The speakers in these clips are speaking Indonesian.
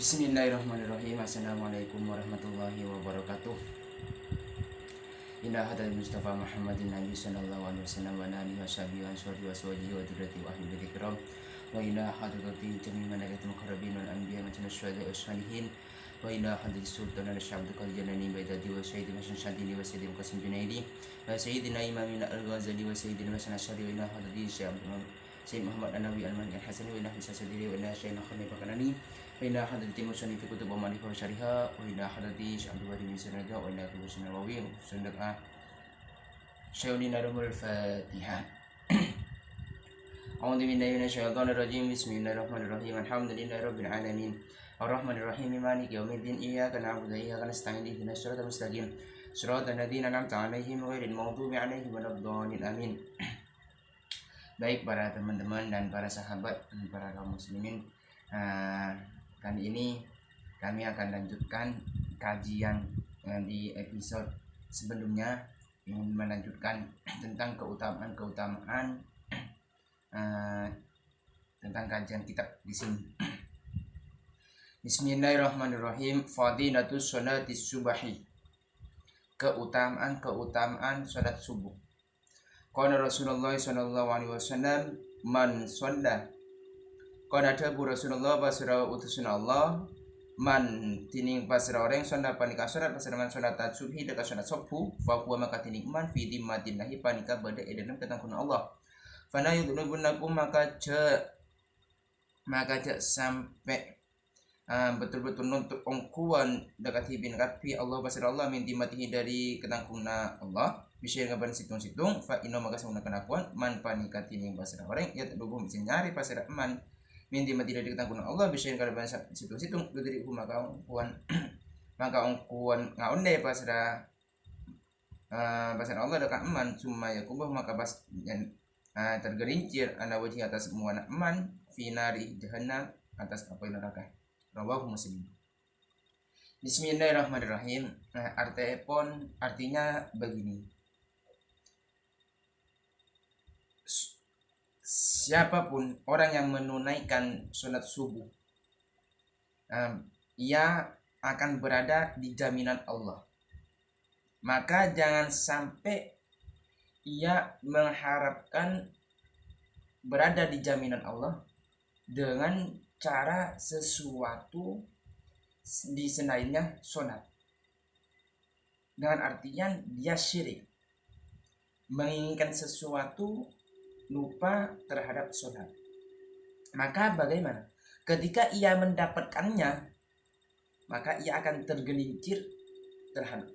Bismillahirrahmanirrahim. Assalamualaikum warahmatullahi wabarakatuh. Inna hadal Mustafa Muhammadin Nabi sallallahu alaihi wasallam wa alihi washabihi wa aswajihi wa dzurriyyati wa ahli baiti kiram wa ila hadratin jami'i malaikatil muqarrabin wal anbiya wa syuhada'i was salihin wa ila hadis sultan al-syabd qaljanani baitati wa sayyidi hasan syadili wa sayyidi qasim junaidi wa sayyidina imamina al-ghazali wa sayyidina hasan asyari wa ila hadis Sayyid Muhammad Anawi Al-Mani Al-Hasani wa ila hisab sadiri wa ila syaikh Khalil Bakanani wa ila hadrati musannif kutub wa ma'rifah wa syariha wa ila hadrati Syekh Abdul Wahid bin Sanaja wa ila Qudus Nawawi sundaqa Syaikhuna Rumul Fatihah. A'udzu billahi minasyaitonir rajim. Bismillahirrahmanirrahim. Alhamdulillahi rabbil alamin. Arrahmanir rahim. Maliki yaumiddin. Iyyaka na'budu wa iyyaka nasta'in. Ihdinas siratal mustaqim. Shiratal ladzina an'amta 'alaihim ghairil maghdubi 'alaihim waladdallin. Amin. Baik para teman-teman dan para sahabat dan para kaum muslimin, kali ini kami akan lanjutkan kajian di episode sebelumnya, ingin melanjutkan tentang keutamaan tentang kajian kitab di sini. Bismillahirrahmanirrahim. Fadilatus sholatis subahi, keutamaan salat subuh. Qala Rasulullah sallallahu alaihi wasallam man shalla, qala tabu Rasulullah basra utusun Allah man tining basra orang shalla panika salat basra man salat subhi dekat salat subuh fa huwa maka tining man fi dimmatillahi panika bada edalam ketangkun Allah fana yudlubunakum maka cek sampai betul-betul nuntut ongkuan dekat hibin kapi Allah basra Allah min dimatihi dari ketangkuna Allah bisa ngaban situng-situng fa inna maka menggunakan akuan man panikati ning basra orang ya tubuh bisa nyari pasira man min dimati dari ketangkuna Allah bisa ngaban situng-situng dari maka ongkuan ngaonde pasra Allah dekat eman cuma ya kubah maka pas tergerincir ana wajhi atas semua eman finari jahannam atas api neraka. Rawahu Muslim. Bismillahirrahmanirrahim. Artinya begini. Siapapun orang yang menunaikan sholat subuh, ia akan berada di jaminan Allah. Maka jangan sampai ia mengharapkan berada di jaminan Allah dengan cara sesuatu di selainnya sholat. Dengan artian dia syirik, menginginkan sesuatu lupa terhadap sholat. Maka bagaimana? Ketika ia mendapatkannya, maka ia akan tergelincir terhadap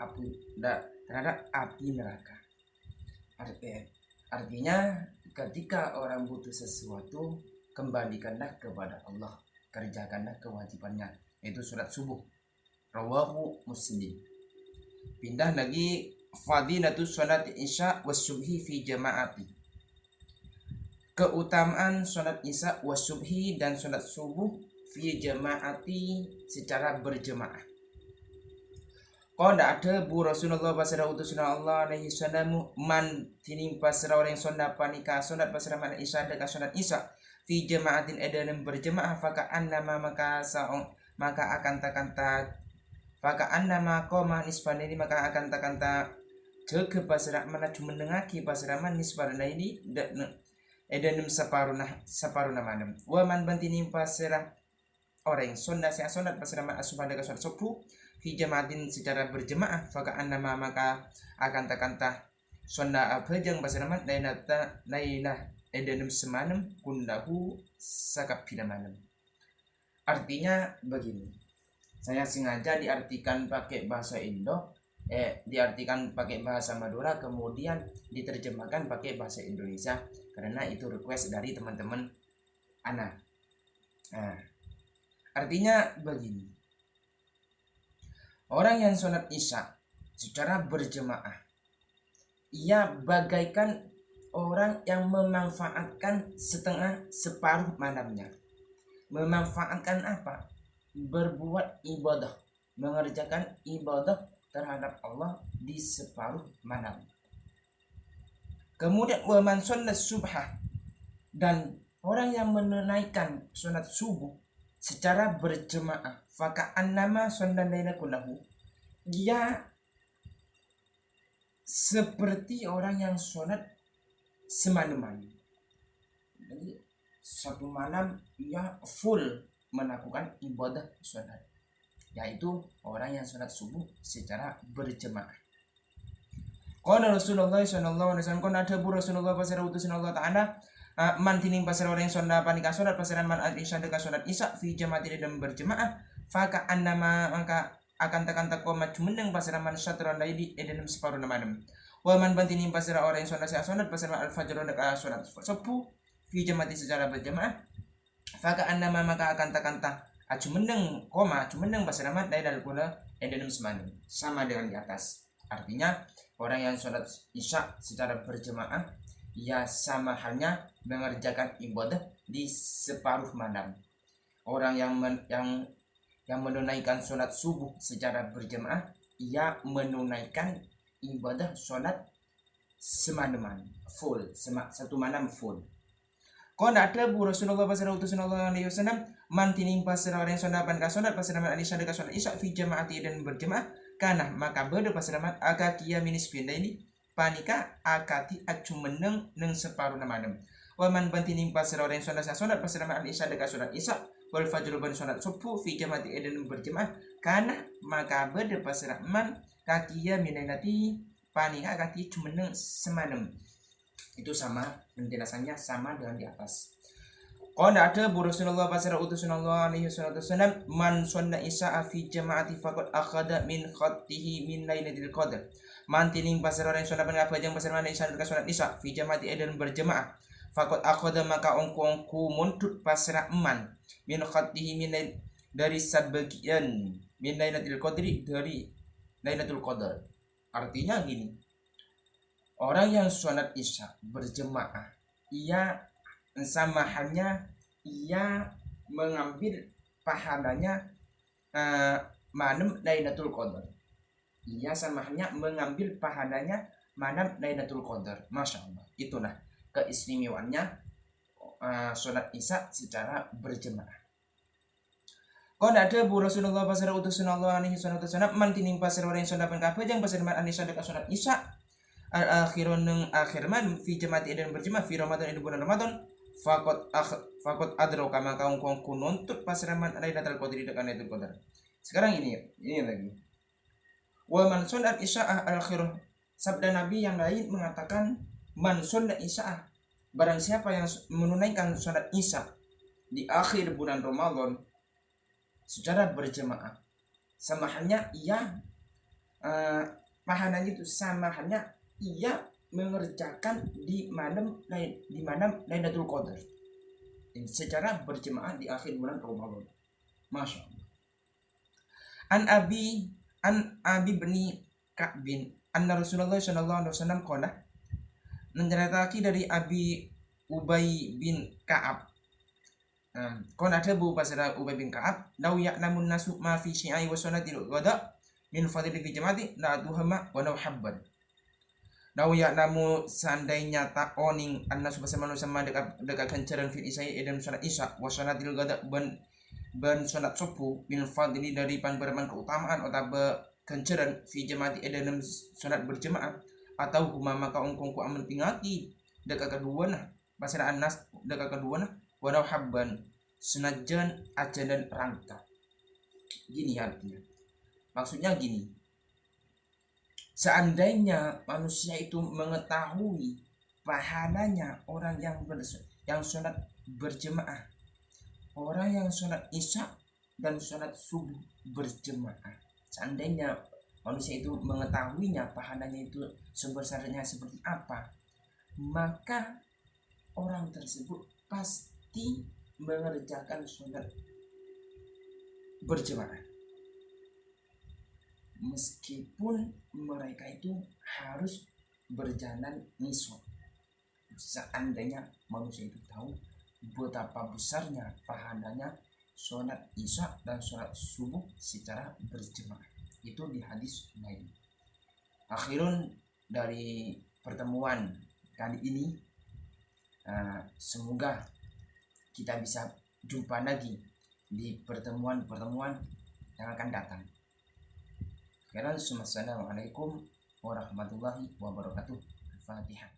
api neraka. Artinya ketika orang butuh sesuatu, kembalikanlah kepada Allah, kerjakanlah kewajibannya, yaitu sholat subuh. Rawahu Muslim. Pindah lagi, fadilatus sholat isya was subhi fi jama'ati, keutamaan sholat isya was subhi dan sholat subuh fi jama'ati secara berjemaah. Qala ada bu Rasulullah basra utusan Allah alaihi salamu man tining pasra orang sonda panika sholat pasra man isya dekat sholat isya fi jama'atin edanem berjemaah faka annama maka akan takanta faka annama qoma nisfanini maka akan takanta jege pasra mana cuma dengaki pasra man nisfarna ini edanem separuh manam wa man bantini pasra orang sonda sia sonat pasra man asubah dekat sholat subuh fi jama'atin secara berjemaah faka annama maka akan takanta sonda abhajang pasra man lailah edanem semanem kundahu sakapina manem. Artinya begini, saya sengaja diartikan pakai bahasa Indo, diartikan pakai bahasa Madura, kemudian diterjemahkan pakai bahasa Indonesia karena itu request dari teman-teman Ana. Artinya begini, orang yang sholat isya secara berjemaah, ia bagaikan orang yang memanfaatkan separuh malamnya. Memanfaatkan apa? Berbuat ibadah, mengerjakan ibadah terhadap Allah di separuh malam. Kemudian wa man shalla subha, dan orang yang menunaikan sholat subuh secara berjemaah, faka'annama shallalaila kullahu, dia seperti orang yang sholat semalam. Jadi satu malam ia full melakukan ibadah sholat, yaitu orang yang sholat subuh secara berjemaah. Qala Rasulullah sallallahu alaihi wasallam, qala ada Rasulullah pasara utusan Allah taala, man tining pasara orang yang sholat panika sholat pasaran man al-isya deka sholat isya fi jama'ati dan berjemaah, faka annama maka akan tekan takomat meneng pasara man syatran laili edenem separuh malam. Wa man bantining pasara orang yang sholat pasara al-fajr deka sholat subuh fi jama'ati secara berjemaah, faka annama maka akan tekan tak meneng pasara man lailal kula edenem semalam, sama dengan di atas. Artinya orang yang sholat isya secara berjemaah, ya sama halnya mengerjakan ibadah di separuh malam. Orang yang menunaikan sholat subuh secara berjemaah, ia menunaikan ibadah sholat semalaman full, satu malam full. Qala ada Rasulullah sallallahu alaihi wasallam, man tining pasara orang yang sholat sholat pasara man isya deka sholat isya fi jamaati dan berjemaah, kana maka beda pasaramat akakia minis pindah ini panika akati acu meneng neng separuh malam. Waman bantining pasara orang yang sholat pasaramat al-isya deka sholat isya wal fajr ban sholat subuh fi jamaati dan berjemaah, kana maka beda pasaraman kakia minanati panika akati acu meneng semalam. Itu sama, penjelasannya sama dengan di atas. Qala ada Rasulullah pasara utusan Allah alaihi wasallam, man shalla isya'a fi jama'ati faqad akhadha min khattihi min lailatul qadar. Man tining pasara orang sholat pajang pasara man isya sholat isya fi jama'ati dan berjemaah, faqad akhadha maka ongku muntut pasara man min khattihi min dari sebagian min lailatul qadri dari lailatul qadar. Artinya gini, orang yang sholat isya berjemaah, ia sama halnya ia mengambil pahalanya malam Lailatul Qadar. Ia sama halnya mengambil pahalanya malam Lailatul Qadar. Masya Allah. Itulah keistimewaannya sholat isya secara berjemaah. Qala ada Rasulullah pasara utusan Allah alaihi wasallam, man tining pasara orang yang sholat pengkapajang pasara man anisya deka sholat isya al-akhirun neng akhir malam fi jamaati dan berjemaah fi Ramadan di bulan Ramadan, fakot adroka maka ongkong kununtut pasraman Lailatul Qadri dengan Lailatul Qadar. Sekarang ini lagi. Wa man sholat isya al-akhir, sabda Nabi yang lain mengatakan man sholat isya, barang siapa yang menunaikan sholat isya di akhir bulan Ramadan secara berjemaah, sama halnya ia pahalanya itu sama halnya ia mengerjakan di malam Lailatul Qadar secara berjemaah di akhir bulan Ramadan. Masya Allah. An Abi bin Ka'bin anna Rasulullah sallallahu alaihi wasallam qala, menceritaki dari Abi Ubay bin Ka'ab. Qala tabu pasara Ubay bin Ka'ab, law ya'lamun nasu ma fi syi'i wa sunatil qada min fadli fi jama'ati la tuhama wa law habban. Law ya'lamu seandainya tak oning anna subhasa manusia dekat kencaran fil isya dan salat isya wa salatil qada ban salat subuh min fadli dari panberaman keutamaan atau kencaran fi jama'ati dan salat berjemaah atau huma maka ongkongku aman tingati dekat kedua nah pasara anas dekat kedua nah walau habban senajan ajadan rangka. Gini artinya, maksudnya gini, seandainya manusia itu mengetahui pahalanya orang yang sholat berjemaah, orang yang sholat isya dan sholat subuh berjemaah, seandainya manusia itu mengetahuinya pahalanya itu sebesarnya seperti apa, maka orang tersebut pasti mengerjakan sholat berjemaah meskipun mereka itu harus berjalan nisab. Seandainya manusia itu tahu betapa besarnya pahalanya sholat isya dan sholat subuh secara berjemaah. Itu di hadis lain. Akhirun dari pertemuan kali ini, semoga kita bisa jumpa lagi di pertemuan-pertemuan yang akan datang. Assalamualaikum warahmatullahi wabarakatuh. Al-Fatihah.